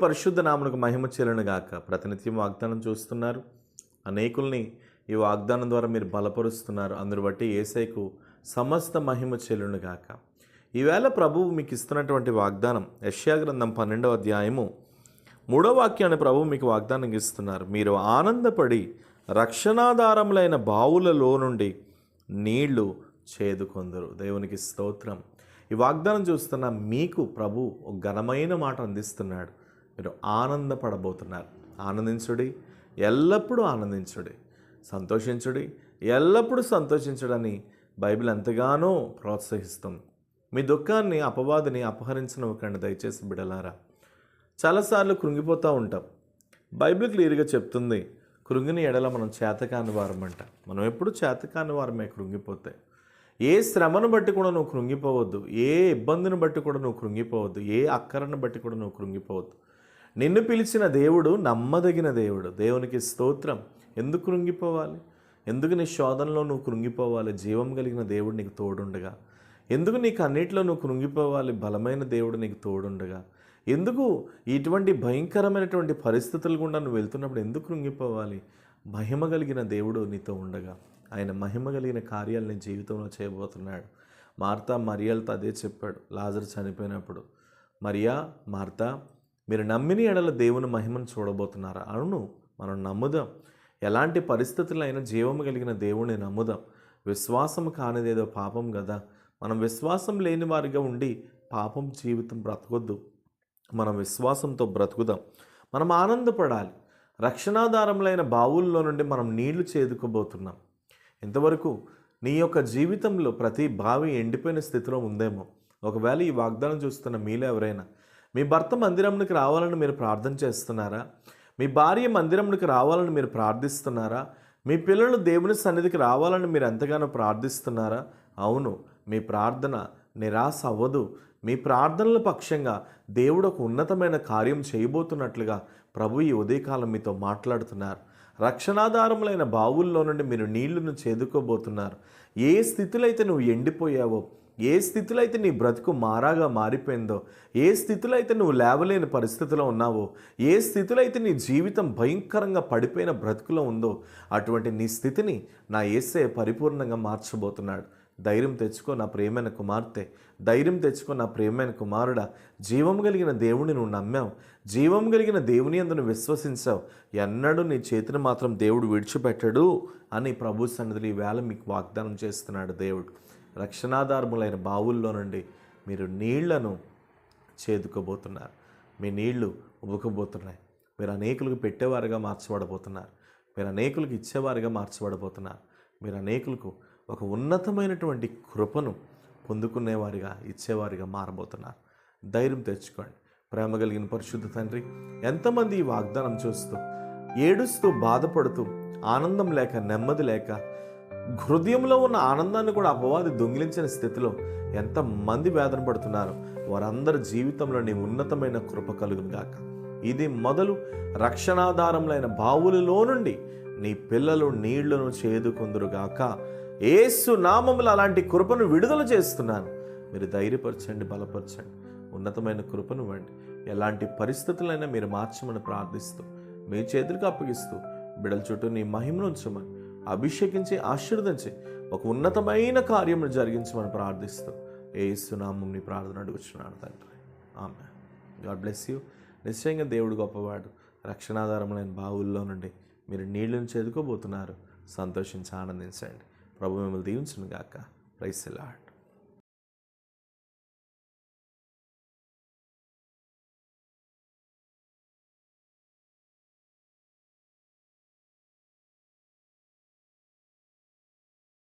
పరిశుద్ధ నామమునకు మహిమ చెల్లును గాక. ప్రతినిత్యం వాగ్దానం చూస్తున్నారు, అనేకుల్ని ఈ వాగ్దానం ద్వారా మీరు బలపరుస్తున్నారు. అందును బట్టి యేసయ్యకు సమస్త మహిమ చెల్లును గాక. ఈవేళ ప్రభువు మీకు ఇస్తున్నటువంటి వాగ్దానం యెషయా గ్రంథం 12వ అధ్యాయము 3వ వాక్యాన్ని ప్రభువు మీకు వాగ్దానం ఇస్తున్నారు. మీరు ఆనందపడి రక్షణాధారములైన బావులలో నుండి నీళ్లు చేదుకొందరు. దేవునికి స్తోత్రం. ఈ వాగ్దానం చూస్తున్న మీకు ప్రభు ఒక ఘనమైన మాట అందిస్తున్నాడు. మీరు ఆనందపడబోతున్నారు. ఆనందించుడి, ఎల్లప్పుడూ ఆనందించుడి, సంతోషించుడి, ఎల్లప్పుడూ సంతోషించడని బైబిల్ ఎంతగానో ప్రోత్సహిస్తుంది. మీ దుఃఖాన్ని అపవాదిని అపహరించనివ్వకండి దయచేసి బిడలారా. చాలాసార్లు కృంగిపోతూ ఉంటాం. బైబిల్ క్లియర్గా చెప్తుంది, కృంగిని ఎడల మనం చేతకాని వారమంట. మనం ఎప్పుడు చేతకాని వారమే కృంగిపోతే. ఏ శ్రమను బట్టి కూడా నువ్వు కృంగిపోవద్దు, ఏ ఇబ్బందిని బట్టి కూడా నువ్వు కృంగిపోవద్దు, ఏ అక్కరను బట్టి కూడా నువ్వు కృంగిపోవద్దు. నిన్ను పిలిచిన దేవుడు నమ్మదగిన దేవుడు. దేవునికి స్తోత్రం. ఎందుకు కృంగిపోవాలి? ఎందుకు నీ శోధనలో నువ్వు కృంగిపోవాలి? జీవం కలిగిన దేవుడు నీకు తోడుండగా. ఎందుకు నీకు అన్నిటిలో నువ్వు కృంగిపోవాలి? బలమైన దేవుడు నీకు తోడుండగా. ఎందుకు ఇటువంటి భయంకరమైనటువంటి పరిస్థితులు గుండా నువ్వు వెళ్తున్నప్పుడు ఎందుకు కృంగిపోవాలి? మహిమ కలిగిన దేవుడు నీతో ఉండగా ఆయన మహిమ కలిగిన కార్యాలు నీ జీవితంలో చేయబోతున్నాడు. మార్తా మరియలతో అదే చెప్పాడు లాజరు చనిపోయినప్పుడు. మరియా, మార్తా, మీరు నమ్మిన ఎడల దేవుని మహిమను చూడబోతున్నారా? అవును, మనం నమ్ముదాం. ఎలాంటి పరిస్థితులైనా జీవము కలిగిన దేవుని నమ్ముదాం. విశ్వాసం కానిదేదో పాపం కదా. మనం విశ్వాసం లేని వారిగా ఉండి పాపం జీవితం బ్రతకొద్దు. మనం విశ్వాసంతో బ్రతుకుదాం. మనం ఆనందపడాలి. రక్షణాధారములైన బావుల్లో నుండి మనం నీళ్లు చేదుకోబోతున్నాం. ఇంతవరకు నీ యొక్క జీవితంలో ప్రతి బావి ఎండిపోయిన స్థితిలో ఉందేమో. ఒకవేళ ఈ వాగ్దానం చూస్తున్న మీలో ఎవరైనా మీ భర్త మందిరంకి రావాలని మీరు ప్రార్థన చేస్తున్నారా? మీ భార్య మందిరంకి రావాలని మీరు ప్రార్థిస్తున్నారా? మీ పిల్లలు దేవుని సన్నిధికి రావాలని మీరు ఎంతగానో ప్రార్థిస్తున్నారా? అవును, మీ ప్రార్థన నిరాశ అవ్వదు. మీ ప్రార్థనల పక్షంగా దేవుడు ఒక ఉన్నతమైన కార్యం చేయబోతున్నట్లుగా ప్రభు ఈ ఉదయకాలం మీతో మాట్లాడుతున్నారు. రక్షణాధారములైన బావుల్లో నుండి మీరు నీళ్లను చేదుకోబోతున్నారు. ఏ స్థితిలో అయితే నువ్వు ఎండిపోయావో, ఏ స్థితిలో అయితే నీ బ్రతుకు మారాగా మారిపోయిందో, ఏ స్థితిలో అయితే నువ్వు లేవలేని పరిస్థితిలో ఉన్నావో, ఏ స్థితిలో అయితే నీ జీవితం భయంకరంగా పడిపోయిన బ్రతుకులో ఉందో, అటువంటి నీ స్థితిని నా యేసయ్య పరిపూర్ణంగా మార్చబోతున్నాడు. ధైర్యం తెచ్చుకో నా ప్రియమైన కుమార్తె, ధైర్యం తెచ్చుకో నా ప్రియమైన కుమారుడా. జీవం కలిగిన దేవుని నువ్వు నమ్మావు, జీవం కలిగిన దేవుని యందు నువ్వు విశ్వసించావు. ఎన్నడూ నీ చేతిని మాత్రం దేవుడు విడిచిపెట్టడు అని ప్రభు సన్నిధిలో ఈవేళ మీకు వాగ్దానం చేస్తున్నాడు దేవుడు. రక్షణాధారములైన బావుల్లో నుండి మీరు నీళ్లను చేదుకోబోతున్నారు. మీ నీళ్లు ఉబుకబోతున్నాయి. మీరు అనేకులకు పెట్టేవారుగా మార్చబడబోతున్నారు. మీరు అనేకులకు ఇచ్చేవారుగా మార్చబడబోతున్నారు. మీరు అనేకులకు ఒక ఉన్నతమైనటువంటి కృపను పొందుకునేవారిగా ఇచ్చేవారిగా మారబోతున్నారు. ధైర్యం తెచ్చుకోండి. ప్రేమ కలిగిన పరిశుద్ధ తండ్రి, ఎంతమంది ఈ వాగ్దానం చూస్తూ ఏడుస్తూ బాధపడుతూ ఆనందం లేక నెమ్మది లేక హృదయంలో ఉన్న ఆనందాన్ని కూడా అపవాది దొంగిలించిన స్థితిలో ఎంతమంది వేదన పడుతున్నారు, వారందరి జీవితంలో నీ ఉన్నతమైన కృప కలుగును గాక. ఇది మొదలు రక్షణాధారములైన బావులలో నుండి నీ పిల్లలు నీళ్లను చేదుకొందురుగాక. యేసు నామములో అలాంటి కృపను విడుదల చేస్తున్నాను. మీరు ధైర్యపరచండి, బలపరచండి, ఉన్నతమైన కృపను ఇవ్వండి. ఎలాంటి పరిస్థితులైనా మీరు మార్చమని ప్రార్థిస్తూ మీ చేతులకు అప్పగిస్తూ బిడల చుట్టూ నీ మహిమను ఉంచమని అభిషేకించి ఆశీర్వదించి ఒక ఉన్నతమైన కార్యమును జరిగించమని ప్రార్థిస్తూ యేసు నామమున నీ ప్రార్థన అడుగుచున్నాను తండ్రి. ఆమేన్. God bless you. నిశ్చయంగా దేవుడు గొప్పవాడు. రక్షణాధారములైన బావుల్లో నుండి మీరు నీళ్లను చేదుకోబోతున్నారు. సంతోషించి ఆనందించండి. ప్రభు మిమ్మల్ని దీవించును గాక. Praise the lord.